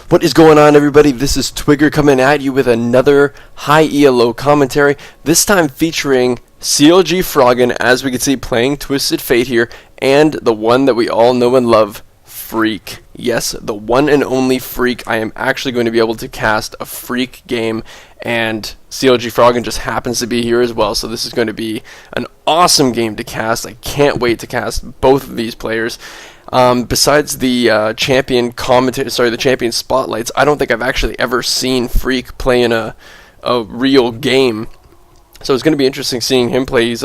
What is going on, everybody? This is Twigger coming at you with another high ELO commentary, this time featuring CLG Froggen, as we can see, playing Twisted Fate here, and the one that we all know and love, Phreak. Yes, the one and only Phreak. I am actually going to be able to cast a Phreak game, and CLG Froggen just happens to be here as well, so this is going to be an awesome game to cast. I can't wait to cast both of these players. Besides the champion spotlights, I don't think I've actually ever seen Phreak play in a real game. So it's going to be interesting seeing him play. He's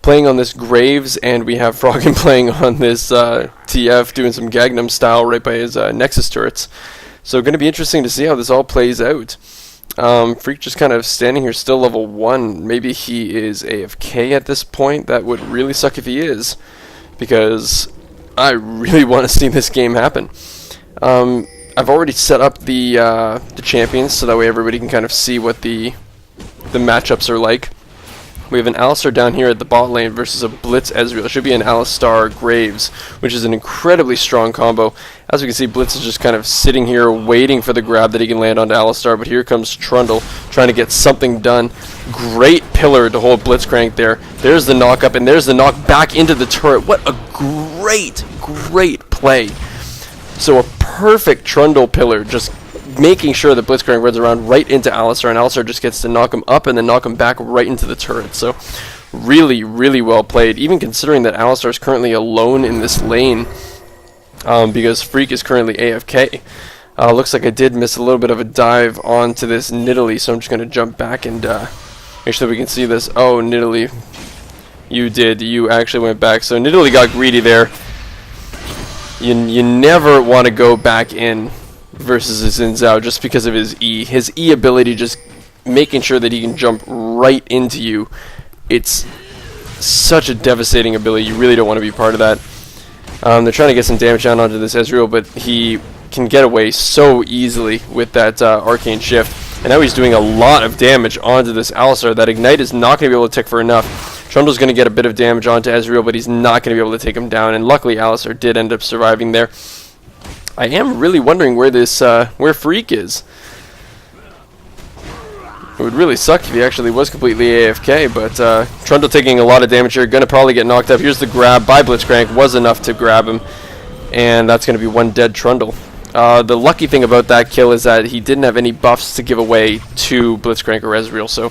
playing on this Graves, and we have Froggen playing on this TF, doing some Gangnam style right by his Nexus turrets. So going to be interesting to see how this all plays out. Phreak just kind of standing here still level 1. Maybe he is AFK at this point. That would really suck if he is, because I really want to see this game happen. I've already set up the champions, so that way everybody can kind of see what the matchups are like. We have an Alistar down here at the bot lane versus a Blitz Ezreal. It should be an Alistar Graves, which is an incredibly strong combo. As we can see, Blitz is just kind of sitting here waiting for the grab that he can land onto Alistar, but here comes Trundle trying to get something done. Great pillar to hold Blitzcrank there. There's the knock up, and there's the knock back into the turret. What a great play. So a perfect Trundle pillar, just making sure that Blitzcrank runs around right into Alistar, and Alistar just gets to knock him up and then knock him back right into the turret. So really well played, even considering that Alistar is currently alone in this lane, because Phreak is currently AFK. Looks like I did miss a little bit of a dive onto this Nidalee, so I'm just going to jump back and make sure that we can see this. Oh, Nidalee, you actually went back. So Nidalee got greedy there. You never want to go back in versus a Xin Zhao just because of his E. His E ability, just making sure that he can jump right into you. It's such a devastating ability. You really don't want to be part of that. They're trying to get some damage down onto this Ezreal, but he can get away so easily with that Arcane Shift. And now he's doing a lot of damage onto this Alistar. That Ignite is not going to be able to tick for enough. Trundle's going to get a bit of damage onto Ezreal, but he's not going to be able to take him down. And luckily, Alistar did end up surviving there. I am really wondering where this where Phreak is. It would really suck if he actually was completely AFK, but Trundle taking a lot of damage here, gonna probably get knocked up. Here's the grab by Blitzcrank, was enough to grab him, and that's gonna be one dead Trundle. The lucky thing about that kill is that he didn't have any buffs to give away to Blitzcrank or Ezreal, so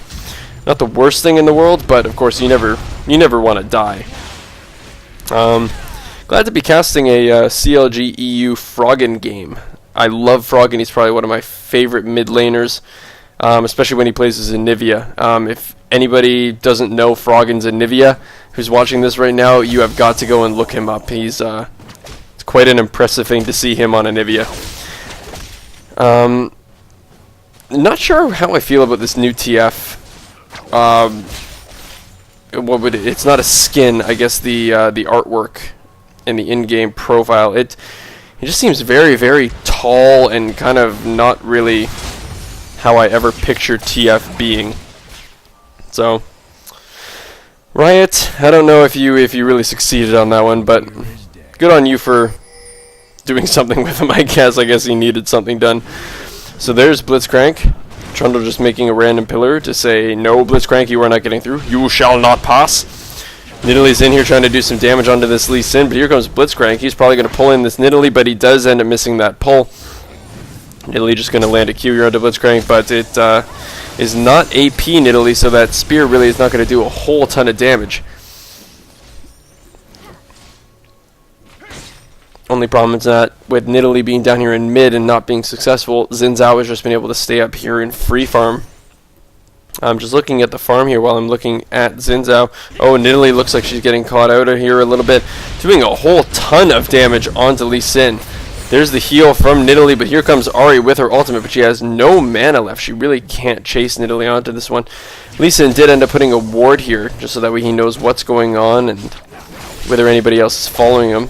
not the worst thing in the world, but of course you never want to die. Glad to be casting a CLG EU Froggen game. I love Froggen. He's probably one of my favorite mid laners, especially when he plays as Anivia. If anybody doesn't know Froggen's Anivia, who's watching this right now, you have got to go and look him up. He's it's quite an impressive thing to see him on Anivia. Not sure how I feel about this new TF. It's not a skin, I guess the artwork in the in-game profile. It just seems very tall and kind of not really how I ever pictured TF being. So Riot, I don't know if you really succeeded on that one, but good on you for doing something with him. I guess he needed something done. So there's Blitzcrank. Trundle just making a random pillar to say, no, Blitzcrank, you are not getting through. You shall not pass. Nidalee's in here trying to do some damage onto this Lee Sin, but here comes Blitzcrank. He's probably going to pull in this Nidalee, but he does end up missing that pull. Nidalee just going to land a Q here onto Blitzcrank, but it is not AP Nidalee, so that spear really is not going to do a whole ton of damage. Only problem is that with Nidalee being down here in mid and not being successful, Xin Zhao has just been able to stay up here in free farm. I'm just looking at the farm here while I'm looking at Xin Zhao. Oh, Nidalee looks like she's getting caught out of here a little bit, doing a whole ton of damage onto Lee Sin. There's the heal from Nidalee, but here comes Ahri with her ultimate, but she has no mana left. She really can't chase Nidalee onto this one. Lee Sin did end up putting a ward here, just so that way he knows what's going on and whether anybody else is following him.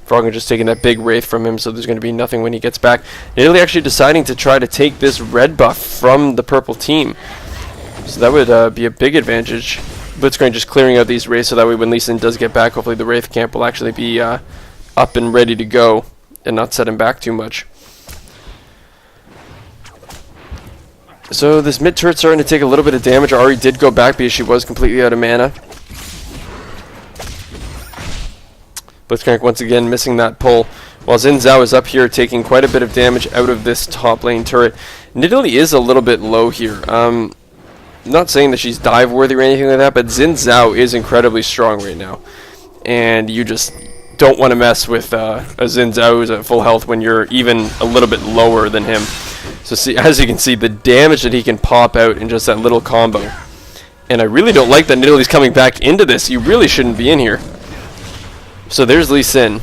Froggen just taking that big Wraith from him, so there's going to be nothing when he gets back. Nidalee actually deciding to try to take this red buff from the purple team. So that would be a big advantage. Blitzcrank just clearing out these Wraiths, so that way when Lee Sin does get back, hopefully the Wraith camp will actually be up and ready to go and not set him back too much. So this mid turret's starting to take a little bit of damage. Ari did go back because she was completely out of mana. Blitzcrank once again missing that pull, while Xin Zhao is up here taking quite a bit of damage out of this top lane turret. Nidalee is a little bit low here. Not saying that she's dive worthy or anything like that, but Xin Zhao is incredibly strong right now. And you just don't want to mess with a Xin Zhao who's at full health when you're even a little bit lower than him. So see, as you can see, the damage that he can pop out in just that little combo. And I really don't like that Nidalee's coming back into this. You really shouldn't be in here. So there's Lee Sin.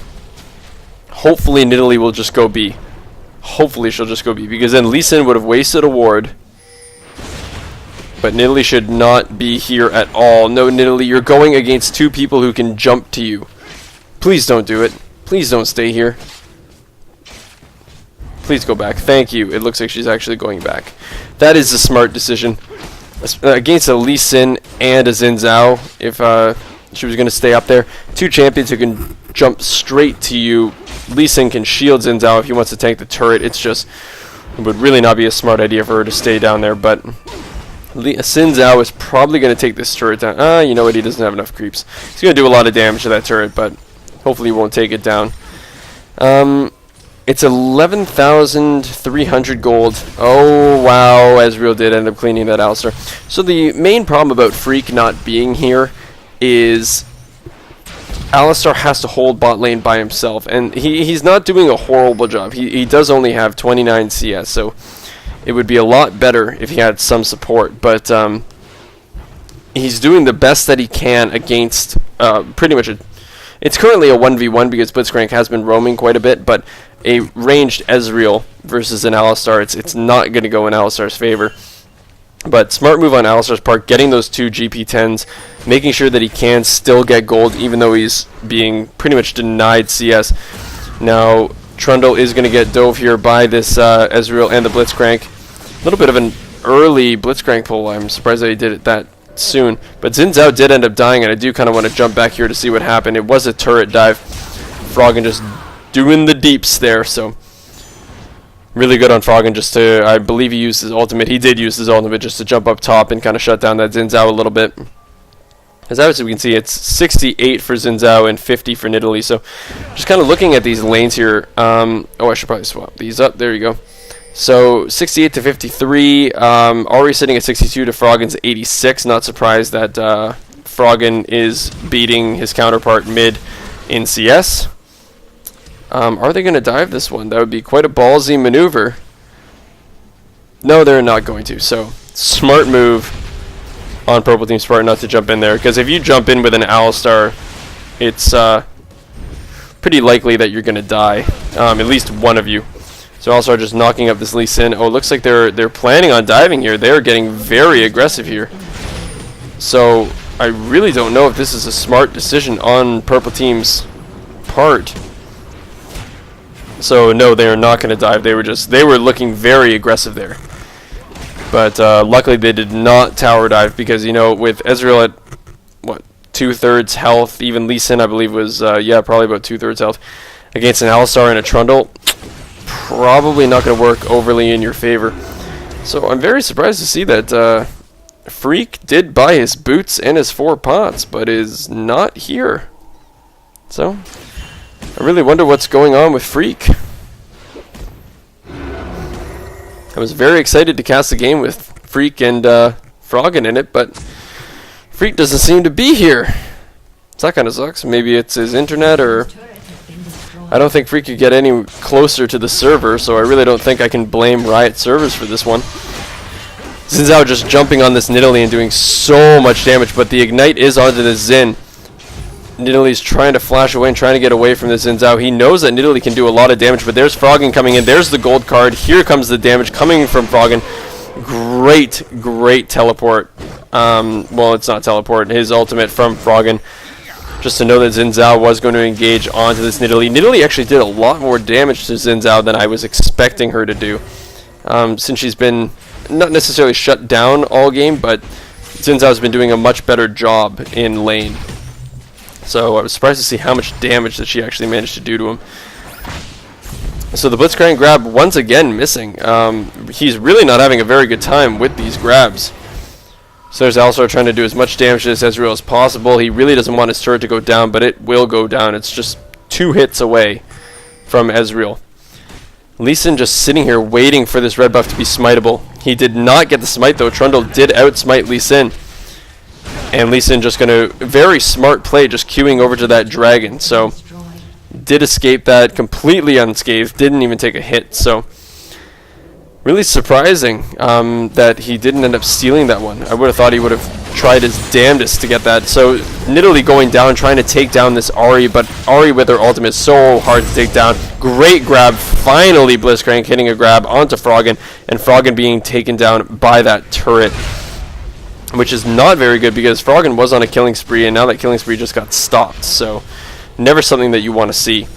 Hopefully Nidalee will just go B. Hopefully she'll just go B, because then Lee Sin would have wasted a ward. But Nidalee should not be here at all. No, Nidalee, you're going against two people who can jump to you. Please don't do it. Please don't stay here. Please go back. Thank you. It looks like she's actually going back. That is a smart decision. Against a Lee Sin and a Xin Zhao, if she was going to stay up there. Two champions who can jump straight to you. Lee Sin can shield Xin Zhao if he wants to tank the turret. It's just, it would really not be a smart idea for her to stay down there, but Xin Zhao is probably going to take this turret down. You know what, he doesn't have enough creeps. He's going to do a lot of damage to that turret, but hopefully he won't take it down. It's 11,300 gold. Oh, wow, Ezreal did end up cleaning that Alistar. So the main problem about Phreak not being here is Alistar has to hold bot lane by himself, and he's not doing a horrible job. He does only have 29 CS, so it would be a lot better if he had some support, but he's doing the best that he can against pretty much it's currently a 1v1 because Blitzcrank has been roaming quite a bit, but a ranged Ezreal versus an Alistar, it's not going to go in Alistar's favor. But smart move on Alistar's part, getting those two GP10s, making sure that he can still get gold even though he's being pretty much denied CS. Now, Trundle is going to get dove here by this Ezreal and the Blitzcrank. A little bit of an early Blitzcrank pull. I'm surprised that he did it that soon. But Xin Zhao did end up dying, and I do kind of want to jump back here to see what happened. It was a turret dive. Froggen just doing the deeps there, so really good on Foggen just to, I believe he used his ultimate. He did use his ultimate just to jump up top and kind of shut down that Xin Zhao a little bit. As obviously we can see, it's 68 for Xin Zhao and 50 for Nidalee. So just kind of looking at these lanes here. Oh, I should probably swap these up. There you go. So 68 to 53. Already sitting at 62 to Froggen's 86. Not surprised that Froggen is beating his counterpart mid in CS. Are they going to dive this one? That would be quite a ballsy maneuver. No, they're not going to. So, smart move on Purple Team's part not to jump in there. Because if you jump in with an Alistar, it's pretty likely that you're going to die. At least one of you. So Alistar just knocking up this Lee Sin. Oh, it looks like they're planning on diving here. They're getting very aggressive here. So, I really don't know if this is a smart decision on Purple Team's part. So no, they are not going to dive. They were looking very aggressive there. But luckily they did not tower dive because, you know, with Ezreal at what, 2/3 health, even Lee Sin I believe was yeah, probably about 2/3 health against an Alistar and a Trundle, probably not going to work overly in your favor. So I'm very surprised to see that Phreak did buy his boots and his 4 pots, but is not here. So I really wonder what's going on with Phreak. I was very excited to cast the game with Phreak and Froggen in it, but Phreak doesn't seem to be here. So that kind of sucks. Maybe it's his internet, or I don't think Phreak could get any closer to the server, so I really don't think I can blame Riot servers for this one. Xin Zhao just jumping on this Nidalee and doing so much damage, but the ignite is onto the Xin. Nidalee's trying to flash away and trying to get away from this Xin Zhao. He knows that Nidalee can do a lot of damage, but there's Froggen coming in. There's the gold card. Here comes the damage coming from Froggen. Great teleport. Well, it's not teleport. His ultimate from Froggen. Just to know that Xin Zhao was going to engage onto this Nidalee. Nidalee actually did a lot more damage to Xin Zhao than I was expecting her to do. Since she's been not necessarily shut down all game, but Xin Zhao's been doing a much better job in lane. So I was surprised to see how much damage that she actually managed to do to him. So the Blitzcrank grab once again missing. He's really not having a very good time with these grabs. So there's also trying to do as much damage to this Ezreal as possible. He really doesn't want his turret to go down, but it will go down. It's just 2 hits away from Ezreal. Lee Sin just sitting here waiting for this red buff to be smiteable. He did not get the smite though. Trundle did outsmite Lee Sin. And Lee Sin just going to, very smart play, just queuing over to that dragon. So did escape that completely unscathed, didn't even take a hit. So really surprising that he didn't end up stealing that one. I would have thought he would have tried his damnedest to get that. So Nidalee going down, trying to take down this Ahri, but Ahri with her ultimate is so hard to take down. Great grab, finally Blitzcrank hitting a grab onto Froggen, and Froggen being taken down by that turret, which is not very good because Froggen was on a killing spree, and now that killing spree just got stopped. So never something that you want to see.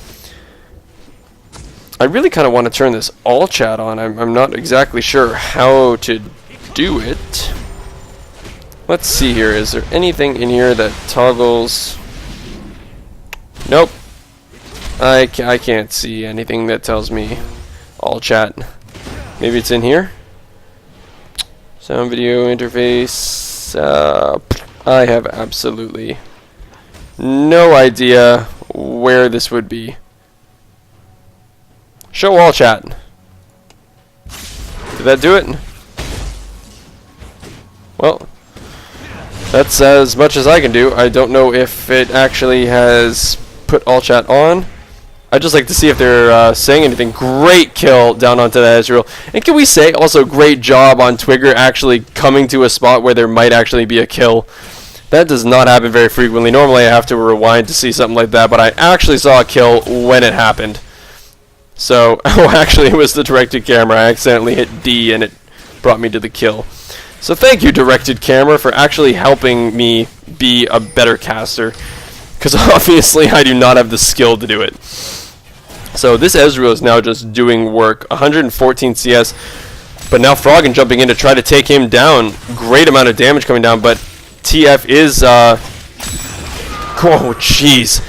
I really kind of want to turn this all chat on. I'm not exactly sure how to do it. Let's see here. Is there anything in here that toggles? Nope. I can't see anything that tells me all chat. Maybe it's in here? Sound video interface. I have absolutely no idea where this would be. Show all chat. Did that do it? Well, that's as much as I can do. I don't know if it actually has put all chat on. I'd just like to see if they're saying anything. Great kill down onto that Ezreal. And can we say also great job on Twigger actually coming to a spot where there might actually be a kill. That does not happen very frequently. Normally I have to rewind to see something like that, but I actually saw a kill when it happened. So, actually it was the directed camera. I accidentally hit D and it brought me to the kill. So thank you, directed camera, for actually helping me be a better caster. Because obviously I do not have the skill to do it. So this Ezreal is now just doing work. 114 CS. But now Froggen jumping in to try to take him down. Great amount of damage coming down, but TF is... oh, jeez.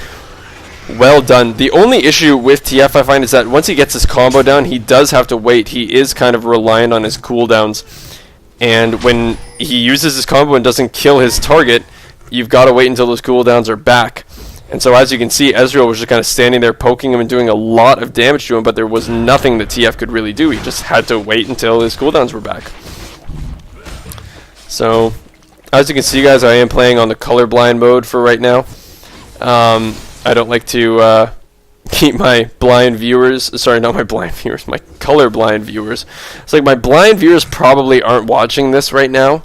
Well done. The only issue with TF I find is that once he gets his combo down, he does have to wait. He is kind of reliant on his cooldowns. And when he uses his combo and doesn't kill his target, you've got to wait until those cooldowns are back. And so as you can see, Ezreal was just kind of standing there poking him and doing a lot of damage to him, but there was nothing that TF could really do. He just had to wait until his cooldowns were back. So, as you can see, guys, I am playing on the colorblind mode for right now. I don't like to keep my blind viewers, sorry, not my blind viewers, my colorblind viewers. It's like my blind viewers probably aren't watching this right now.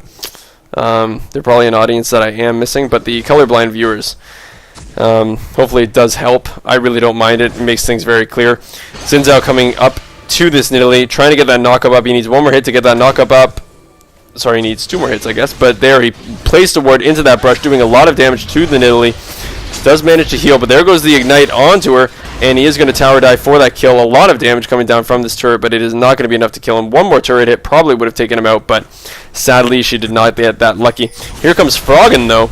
They're probably an audience that I am missing, but the colorblind viewers, hopefully it does help. I really don't mind it. It makes things very clear. Xin Zhao coming up to this Nidalee, trying to get that knockup up. He needs one more hit to get that knockup up. Sorry, he needs 2 more hits, I guess. But there, he placed a ward into that brush, doing a lot of damage to the Nidalee. Does manage to heal, but there goes the ignite onto her, and he is going to tower dive for that kill. A lot of damage coming down from this turret, but it is not going to be enough to kill him. One more turret hit probably would have taken him out, but sadly she did not get that lucky. Here comes Froggen, though,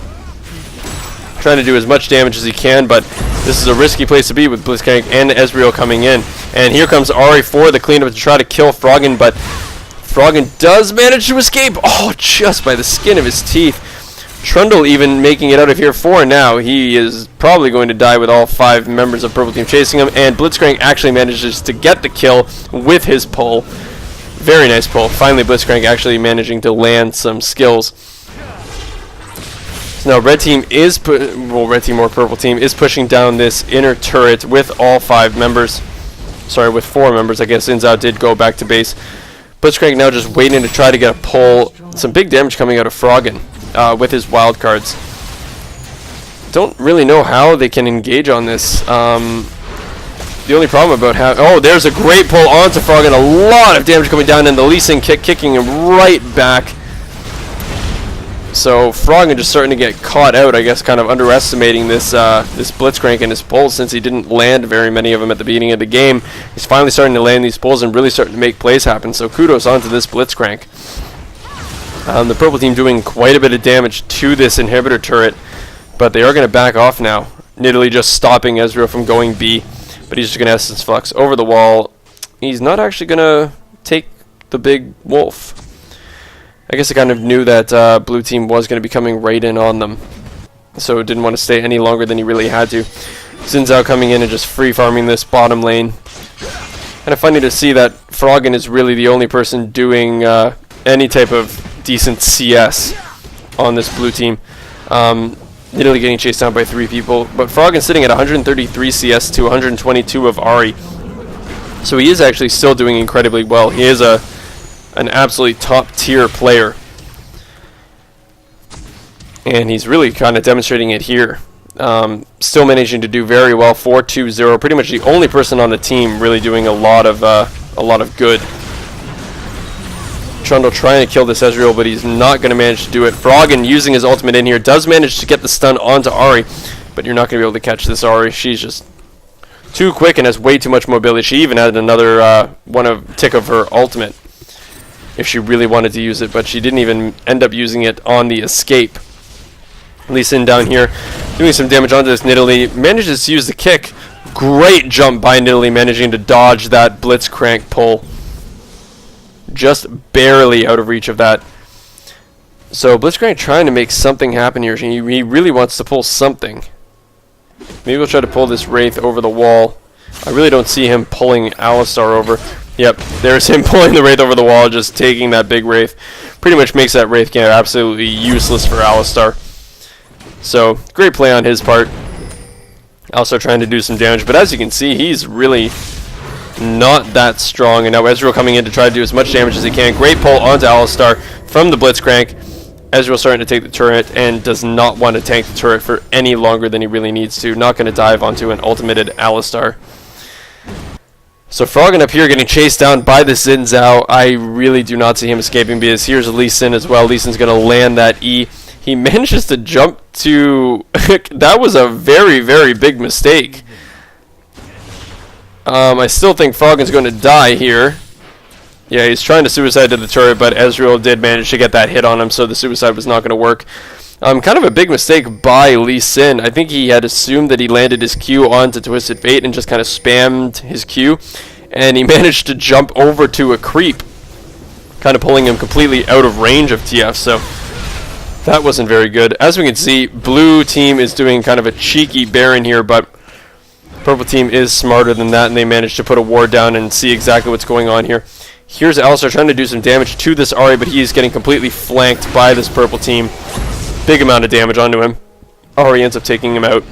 trying to do as much damage as he can, but this is a risky place to be with Blitzcrank and Ezreal coming in. And here comes Ahri for the cleanup to try to kill Froggen, but Froggen does manage to escape. Oh, just by the skin of his teeth. Trundle even making it out of here for now. He is probably going to die with all 5 members of Purple Team chasing him, and Blitzcrank actually manages to get the kill with his pull. Very nice pull. Finally, Blitzcrank actually managing to land some skills. So now Red Team is, Red Team or Purple Team is pushing down this inner turret with all 5 members. Sorry, with 4 members. I guess Xin Zhao did go back to base. Blitzcrank now just waiting to try to get a pull. Some big damage coming out of Froggen. With his wild cards. Don't really know how they can engage on this. The only problem about how... Oh, there's a great pull onto Froggen. A lot of damage coming down, and the Lee Sin kick kicking him right back. So Froggen just starting to get caught out, I guess, kind of underestimating this this Blitzcrank and his pulls, since he didn't land very many of them at the beginning of the game. He's finally starting to land these pulls and really starting to make plays happen. So kudos onto this Blitzcrank. The Purple Team doing quite a bit of damage to this inhibitor turret, but they are going to back off now. Nidalee just stopping Ezreal from going B, but he's just going to Essence Flux over the wall, he's not actually going to take the big wolf. I guess I kind of knew that blue team was going to be coming right in on them, so didn't want to stay any longer than he really had to. Xin Zhao coming in and just free farming this bottom lane. Kind of funny to see that Froggen is really the only person doing any type of decent CS on this blue team. Literally getting chased down by 3 people, but Froggen sitting at 133 CS to 122 of Ahri. So he is actually still doing incredibly well. He is an absolutely top tier player, and he's really kind of demonstrating it here. Still managing to do very well. 4-2-0, pretty much the only person on the team really doing a lot of good. Trundle trying to kill this Ezreal, but he's not going to manage to do it. Froggen using his ultimate in here does manage to get the stun onto Ahri, but you're not going to be able to catch this Ahri. She's just too quick and has way too much mobility. She even had another tick of her ultimate if she really wanted to use it, but she didn't even end up using it on the escape. Lee Sin down here doing some damage onto this Nidalee. Manages to use the kick. Great jump by Nidalee, managing to dodge that Blitzcrank pull. Just barely out of reach of that. So Blitzcrank trying to make something happen here. He really wants to pull something. Maybe we'll try to pull this Wraith over the wall. I really don't see him pulling Alistar over. Yep, there's him pulling the Wraith over the wall, just taking that big Wraith. Pretty much makes that Wraith camp absolutely useless for Alistar. So, great play on his part. Also trying to do some damage, but as you can see, he's really not that strong. And now Ezreal coming in to try to do as much damage as he can. Great pull onto Alistar from the Blitzcrank. Ezreal starting to take the turret and does not want to tank the turret for any longer than he really needs to. Not going to dive onto an ultimated Alistar. So Froggen up here getting chased down by the Xin Zhao. I really do not see him escaping, because here's Lee Sin as well. Lee Sin's going to land that E. He manages to jump to... that was a very, very big mistake. I still think Froggen's going to die here. Yeah, he's trying to suicide to the turret, but Ezreal did manage to get that hit on him, so the suicide was not going to work. Kind of a big mistake by Lee Sin. I think he had assumed that he landed his Q onto Twisted Fate and just kind of spammed his Q, and he managed to jump over to a creep, kind of pulling him completely out of range of TF, so that wasn't very good. As we can see, blue team is doing kind of a cheeky Baron here, but purple team is smarter than that, and they managed to put a ward down and see exactly what's going on here. Here's Alistar trying to do some damage to this Ahri, but he's getting completely flanked by this purple team. Big amount of damage onto him. Ahri ends up taking him out.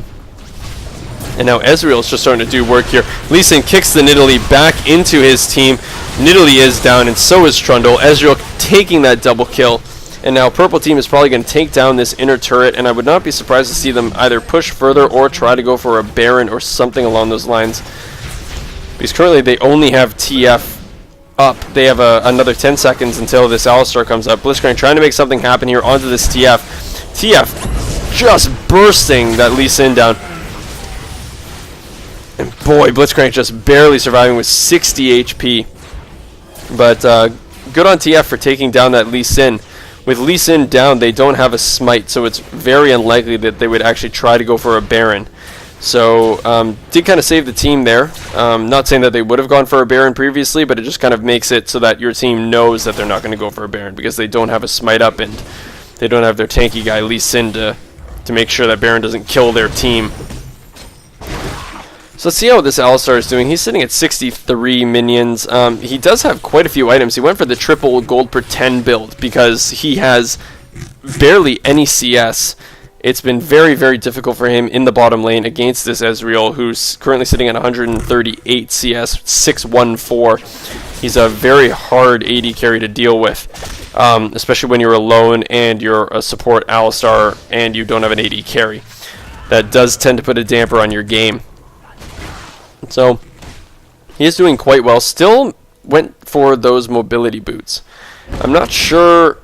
And now Ezreal's just starting to do work here. Lee Sin kicks the Nidalee back into his team. Nidalee is down, and so is Trundle. Ezreal taking that double kill. And now purple team is probably going to take down this inner turret, and I would not be surprised to see them either push further or try to go for a Baron or something along those lines. Because currently they only have TF up. They have another 10 seconds until this Alistar comes up. Blitzcrank trying to make something happen here onto this TF. TF just bursting that Lee Sin down. And boy, Blitzcrank just barely surviving with 60 HP. But good on TF for taking down that Lee Sin. With Lee Sin down, they don't have a smite, so it's very unlikely that they would actually try to go for a Baron. So, did kind of save the team there. Not saying that they would have gone for a Baron previously, but it just kind of makes it so that your team knows that they're not going to go for a Baron, because they don't have a smite up, and they don't have their tanky guy Lee Sin to make sure that Baron doesn't kill their team. So let's see how this Alistar is doing. He's sitting at 63 minions. He does have quite a few items. He went for the triple gold per 10 build because he has barely any CS. It's been very, very difficult for him in the bottom lane against this Ezreal, who's currently sitting at 138 CS, 614. He's a very hard AD carry to deal with, especially when you're alone and you're a support Alistar and you don't have an AD carry. That does tend to put a damper on your game. So, he is doing quite well. Still went for those mobility boots. I'm not sure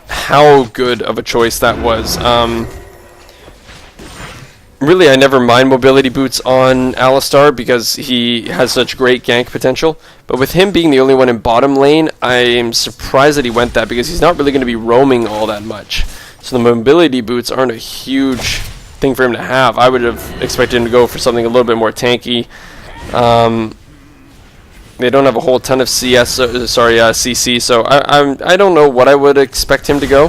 how good of a choice that was. Really, I never mind mobility boots on Alistar because he has such great gank potential. But with him being the only one in bottom lane, I am surprised that he went that because he's not really going to be roaming all that much. So the mobility boots aren't a huge thing for him to have. I would have expected him to go for something a little bit more tanky. They don't have a whole ton of CS, CC, so I don't know what I would expect him to go.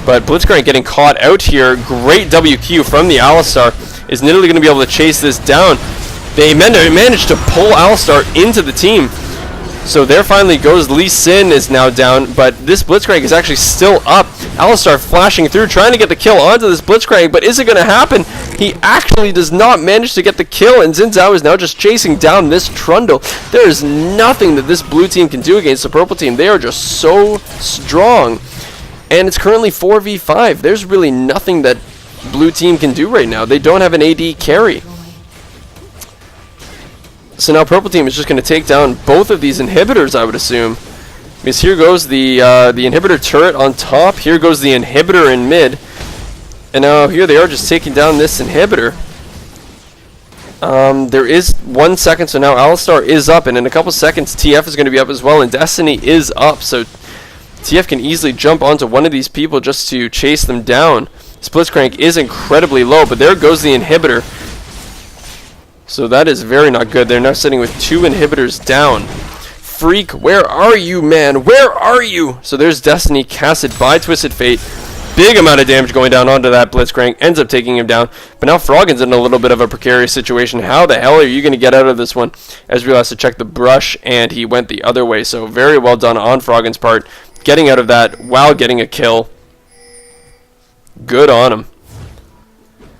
But Blitzcrank getting caught out here. Great WQ from the Alistar. Is Nidalee going to be able to chase this down? They managed to pull Alistar into the team. So there finally goes. Lee Sin is now down, but this Blitzcrank is actually still up. Alistar flashing through, trying to get the kill onto this Blitzcrank, but is it going to happen? He actually does not manage to get the kill, and Xin Zhao is now just chasing down this Trundle. There is nothing that this blue team can do against the purple team. They are just so strong. And it's currently 4v5. There's really nothing that blue team can do right now. They don't have an AD carry. So now purple team is just going to take down both of these inhibitors, I would assume. Because here goes the inhibitor turret on top. Here goes the inhibitor in mid. And now here they are just taking down this inhibitor. There is 1 second, so now Alistar is up. And in a couple seconds, TF is going to be up as well. And Destiny is up. So TF can easily jump onto one of these people just to chase them down. Blitzcrank is incredibly low, but there goes the inhibitor. So that is very not good. They're now sitting with 2 inhibitors down. Phreak, where are you, man? Where are you? So there's Destiny casted by Twisted Fate. Big amount of damage going down onto that Blitzcrank. Ends up taking him down. But now Froggen's in a little bit of a precarious situation. How the hell are you going to get out of this one? Ezreal has to check the brush, and he went the other way. So very well done on Froggen's part. Getting out of that while getting a kill. Good on him.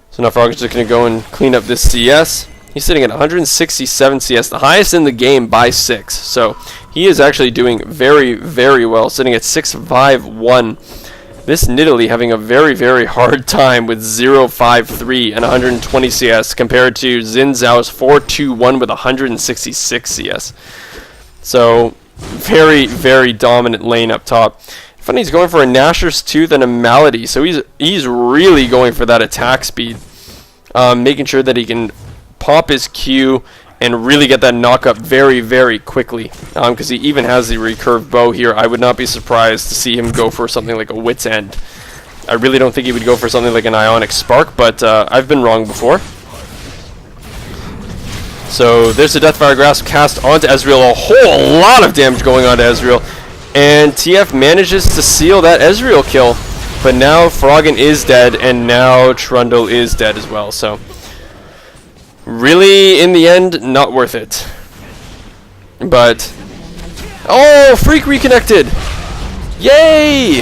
So now Froggen's just going to go and clean up this CS. He's sitting at 167 CS, the highest in the game by 6. So he is actually doing very, very well, sitting at 651. This Nidalee having a very, very hard time with 053 and 120 CS compared to Xin Zhao's 421 with 166 CS. So very, very dominant lane up top. Funny, he's going for a Gnasher's Tooth and a Malady, so he's really going for that attack speed, making sure that he can pop his Q and really get that knock up very, very quickly, because he even has the recurve bow here. I would not be surprised to see him go for something like a Wit's End. I really don't think he would go for something like an Ionic Spark, but I've been wrong before. So there's the Deathfire Grasp cast onto Ezreal, a whole lot of damage going on to Ezreal, and TF manages to seal that Ezreal kill. But now Froggen is dead, and now Trundle is dead as well, so really, in the end, not worth it. But oh, Phreak reconnected! Yay!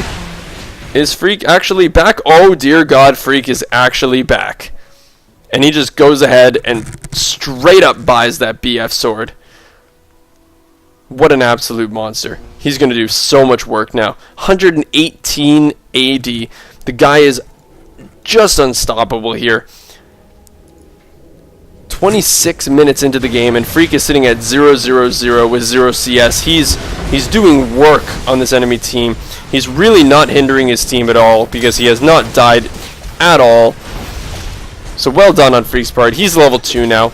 Is Phreak actually back? Oh dear God, Phreak is actually back. And he just goes ahead and straight up buys that BF sword. What an absolute monster. He's going to do so much work now. 118 AD. The guy is just unstoppable here. 26 minutes into the game, and Phreak is sitting at 0-0-0 with 0 CS. He's doing work on this enemy team. He's really not hindering his team at all because he has not died at all. So well done on Phreak's part. He's level 2 now.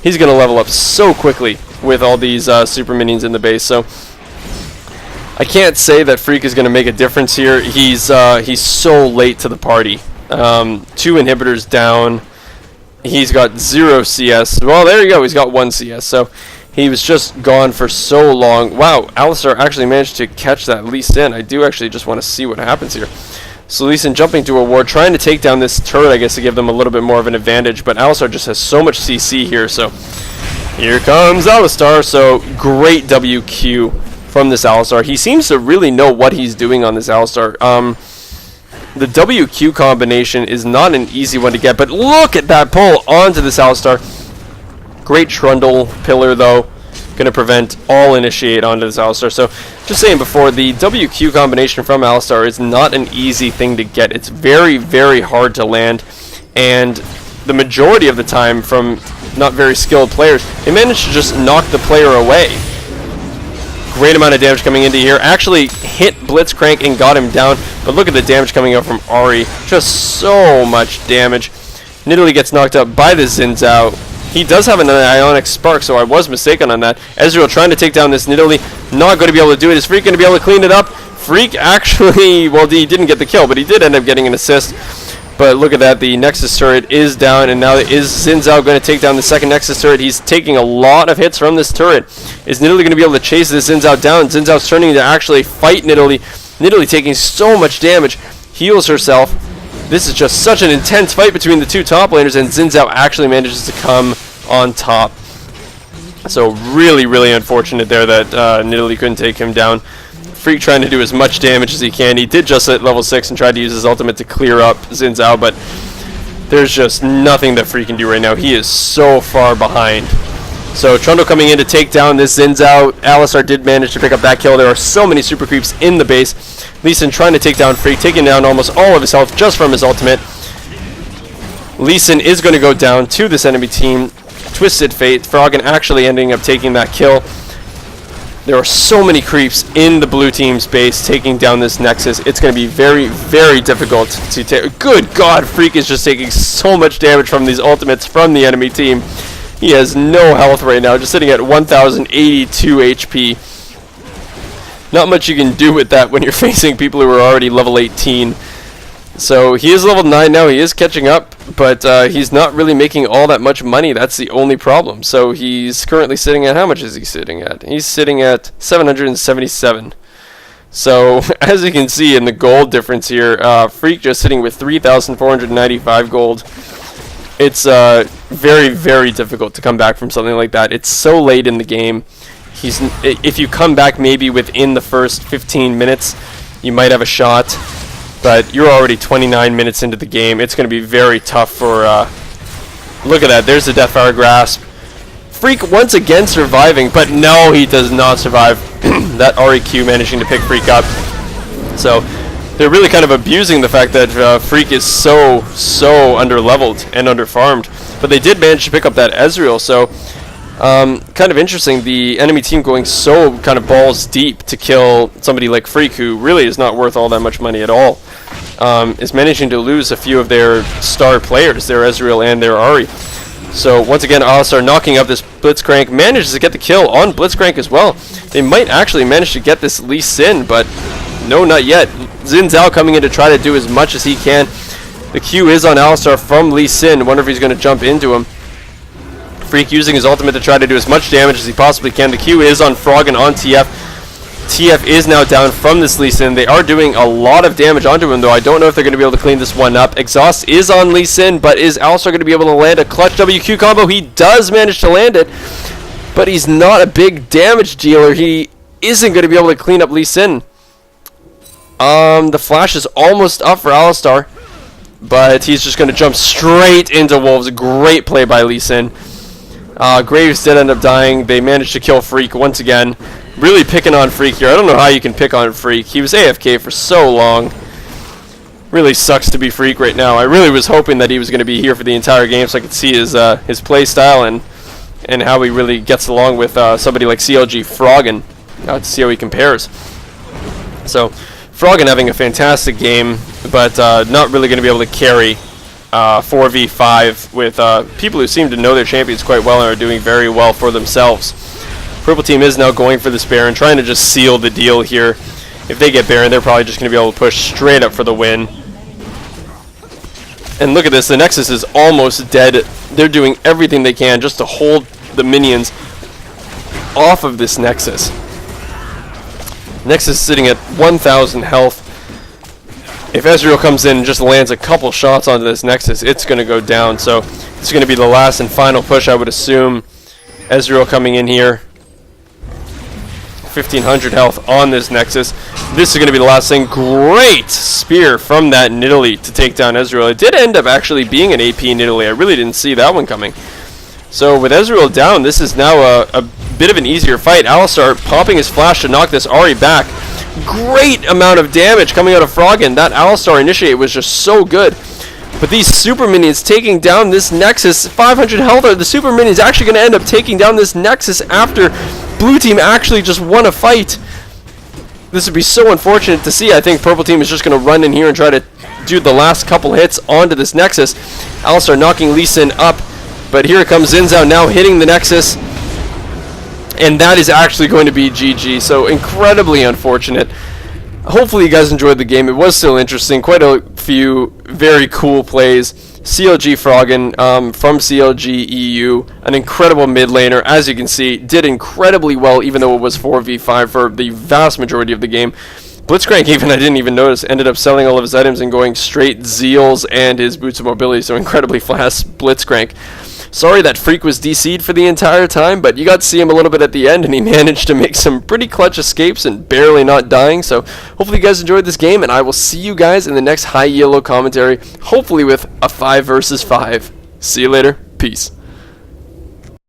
He's going to level up so quickly with all these super minions in the base. So I can't say that Phreak is going to make a difference here. He's so late to the party. 2 inhibitors down. He's got 0 CS. Well, there you go. He's got 1 CS. So he was just gone for so long. Wow, Alistar actually managed to catch that Lee Sin. I do actually just want to see what happens here. So Lee Sin jumping to a ward, trying to take down this turret, I guess, to give them a little bit more of an advantage. But Alistar just has so much CC here. So here comes Alistar. So great WQ from this Alistar. He seems to really know what he's doing on this Alistar. The WQ combination is not an easy one to get, but look at that pull onto this Alistar. Great Trundle pillar, though. Going to prevent all initiate onto this Alistar. So, just saying before, the WQ combination from Alistar is not an easy thing to get. It's very, very hard to land, and the majority of the time from not very skilled players, they manage to just knock the player away. Great amount of damage coming into here. Actually hit Blitzcrank and got him down. But look at the damage coming out from Ahri. Just so much damage. Nidalee gets knocked up by the Xin Zhao. He does have an Ionic Spark, so I was mistaken on that. Ezreal trying to take down this Nidalee. Not going to be able to do it. Is Phreak going to be able to clean it up? Phreak actually, well, he didn't get the kill, but he did end up getting an assist. But look at that, the Nexus turret is down, and now is Xin Zhao going to take down the second Nexus turret. He's taking a lot of hits from this turret. Is Nidalee going to be able to chase this Xin Zhao down? Xin Zhao's turning to actually fight Nidalee. Nidalee taking so much damage, heals herself. This is just such an intense fight between the two top laners, and Xin Zhao actually manages to come on top. So really, really unfortunate there that Nidalee couldn't take him down. Phreak trying to do as much damage as he can. He did just at level 6 and tried to use his ultimate to clear up Xin Zhao, but there's just nothing that Phreak can do right now. He is so far behind. So Trundle coming in to take down this Xin Zhao. Alistar did manage to pick up that kill. There are so many super creeps in the base. Lee Sin trying to take down Phreak, taking down almost all of his health just from his ultimate. Lee Sin is going to go down to this enemy team. Twisted Fate. Froggen actually ending up taking that kill. There are so many creeps in the blue team's base taking down this Nexus. It's going to be very, very difficult to take. Good God, Phreak is just taking so much damage from these ultimates from the enemy team. He has no health right now, just sitting at 1082 HP. Not much you can do with that when you're facing people who are already level 18. So he is level 9 now, he is catching up, but he's not really making all that much money. That's the only problem. So he's currently sitting at, how much is he sitting at? He's sitting at 777. So as you can see in the gold difference here, Phreak just sitting with 3,495 gold. It's very, very difficult to come back from something like that. It's so late in the game. If you come back maybe within the first 15 minutes, you might have a shot. But you're already 29 minutes into the game. It's going to be very tough for... look at that. There's the Deathfire Grasp. Phreak once again surviving, but no, he does not survive. That REQ managing to pick Phreak up. So they're really kind of abusing the fact that Phreak is so under-leveled and under-farmed. But they did manage to pick up that Ezreal, so... kind of interesting, the enemy team going so kind of balls deep to kill somebody like Phreak, who really is not worth all that much money at all. Is managing to lose a few of their star players, their Ezreal and their Ahri. So once again, Alistar knocking up this Blitzcrank, manages to get the kill on Blitzcrank as well. They might actually manage to get this Lee Sin, but no, not yet. Xin Zhao coming in to try to do as much as he can. The Q is on Alistar from Lee Sin. Wonder if he's going to jump into him. Phreak using his ultimate to try to do as much damage as he possibly can. The Q is on Froggen on TF. TF is now down from this Lee Sin. They are doing a lot of damage onto him, though. I don't know if they're going to be able to clean this one up. Exhaust is on Lee Sin, but is Alistar going to be able to land a clutch WQ combo? He does manage to land it, but he's not a big damage dealer. He isn't going to be able to clean up Lee Sin. The flash is almost up for Alistar, but he's just going to jump straight into Wolves. Great play by Lee Sin. Graves did end up dying. They managed to kill Phreak once again. Really picking on Phreak here. I don't know how you can pick on Phreak. He was AFK for so long. Really sucks to be Phreak right now. I really was hoping that he was going to be here for the entire game so I could see his play style and how he really gets along with somebody like CLG Froggen to see how he compares. So Froggen having a fantastic game, but not really going to be able to carry 4v5 with people who seem to know their champions quite well and are doing very well for themselves. Purple team is now going for this Baron, trying to just seal the deal here. If they get Baron, they're probably just going to be able to push straight up for the win. And look at this, the Nexus is almost dead. They're doing everything they can just to hold the minions off of this Nexus. Nexus is sitting at 1,000 health. If Ezreal comes in and just lands a couple shots onto this Nexus, it's going to go down. So it's going to be the last and final push, I would assume. Ezreal coming in here. 1,500 health on this Nexus. This is going to be the last thing. Great spear from that Nidalee to take down Ezreal. It did end up actually being an AP Nidalee. I really didn't see that one coming. So with Ezreal down, this is now a bit of an easier fight. Alistar popping his flash to knock this Ahri back. Great amount of damage coming out of Froggen. That Alistar initiate was just so good. But these super minions taking down this Nexus, 500 health, are the super minions actually going to end up taking down this Nexus after blue team actually just won a fight? This would be so unfortunate to see. I think purple team is just going to run in here and try to do the last couple hits onto this Nexus. Alistar knocking Lee Sin up, but here comes Xin Zhao now hitting the Nexus. And that is actually going to be GG, so incredibly unfortunate. hopefully you guys enjoyed the game. It was still interesting. Quite a few very cool plays. CLG Froggen from CLG EU, an incredible mid laner, as you can see, did incredibly well even though it was 4v5 for the vast majority of the game. Blitzcrank, even I didn't even notice, ended up selling all of his items and going straight Zeals and his Boots of Mobility, so incredibly fast Blitzcrank. Sorry that Phreak was DC'd for the entire time, but you got to see him a little bit at the end, and he managed to make some pretty clutch escapes and barely not dying. So hopefully you guys enjoyed this game, and I will see you guys in the next high ELO commentary, hopefully with a 5 versus 5. See you later. Peace.